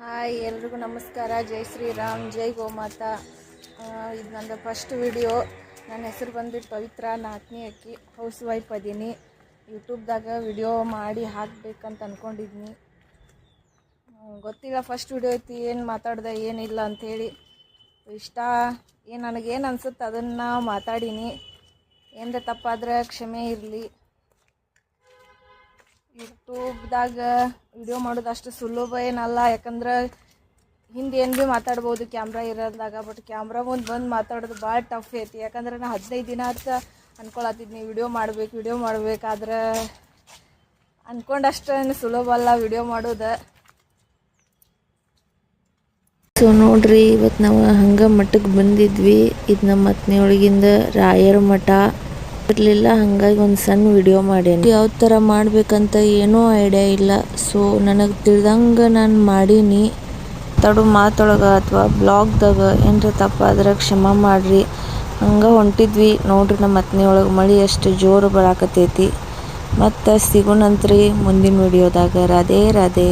Hi ಎಲ್ರಿಗೂ ನಮಸ್ಕಾರ. ಜೈ ಶ್ರೀರಾಮ್, ಜೈ ಗೋಮಾತಾ. ಇದು ನಂದು ಫಸ್ಟ್ ವಿಡಿಯೋ. ನನ್ನ ಹೆಸರು ಬಂದ್ಬಿಟ್ಟು ಪವಿತ್ರ. 4ನೇ ಅಕ್ಕಿ, ಹೌಸ್ ವೈಫ್ ಅದೀನಿ. ಯೂಟ್ಯೂಬ್ದಾಗ ವಿಡಿಯೋ ಮಾಡಿ ಹಾಕಬೇಕಂತ ಅಂದ್ಕೊಂಡಿದ್ನಿ. ಗೊತ್ತಿಲ್ಲ, ಫಸ್ಟ್ ವಿಡಿಯೋ ಐತಿ, ಏನು ಮಾತಾಡ್ದೆ ಏನಿಲ್ಲ ಅಂಥೇಳಿ ನನಗೇನು ಅನ್ಸುತ್ತೆ ಅದನ್ನು ಮಾತಾಡೀನಿ. ಏನರ ತಪ್ಪಾದ್ರೆ ಕ್ಷಮೆ ಇರಲಿ. ಯೂಟ್ಯೂಬ್ದಾಗ ವಿಡಿಯೋ ಮಾಡೋದು ಅಷ್ಟು ಸುಲಭ ಏನಲ್ಲ. ಯಾಕಂದ್ರೆ ಹಿಂದೆ ಏನು ಭೀ ಮಾತಾಡ್ಬೋದು ಕ್ಯಾಮ್ರಾ ಇರೋದಾಗ. ಬಟ್ ಕ್ಯಾಮ್ರಾ ಮುಂದೆ ಬಂದು ಮಾತಾಡೋದು ಭಾಳ ಟಫ್ ಐತಿ. ಯಾಕಂದ್ರೆ ನಾನು 15 ದಿನ ಅಂತ ಅಂದ್ಕೊಳತ್ತಿದ್ನಿ ವಿಡಿಯೋ ಮಾಡಬೇಕಾದ್ರೆ ಅಂದ್ಕೊಂಡಷ್ಟು ಸುಲಭ ಅಲ್ಲ ವಿಡಿಯೋ ಮಾಡೋದು. ಸೊ ನೋಡ್ರಿ, ಇವತ್ತು ನಾವು ಹಂಗೆ ಮಠಕ್ಕೆ ಬಂದಿದ್ವಿ. ಇದು ನಮ್ಮ ಅತ್ನೆ ಒಳಗಿಂದ ರಾಯರ ಮಠ ಇರಲಿಲ್ಲ, ಹಾಗಾಗಿ ಒಂದು ಸಣ್ಣ ವಿಡಿಯೋ ಮಾಡೇನಿ. ಯಾವ ಥರ ಮಾಡ್ಬೇಕಂತ ಏನೂ ಐಡಿಯಾ ಇಲ್ಲ. ಸೊ ನನಗೆ ತಿಳಿದಂಗೆ ನಾನು ಮಾಡೀನಿ. ಮಾತೊಳಗೆ ಅಥವಾ ಬ್ಲಾಗ್ದಾಗ ಏನರ ತಪ್ಪಾದ್ರೆ ಕ್ಷಮೆ ಮಾಡಿರಿ. ಹಂಗೆ ಹೊಂಟಿದ್ವಿ ನೋಡ್ರಿ. ನಮ್ಮ ಅತ್ನೆ ಒಳಗೆ ಮಳೆ ಎಷ್ಟು ಜೋರು ಬರಾಕತ್ತೈತಿ. ಮತ್ತು ಸಿಗೋಣಂತ್ರಿ ಮುಂದಿನ ವಿಡಿಯೋದಾಗ. ರಾಧೆ ರಾಧೆ.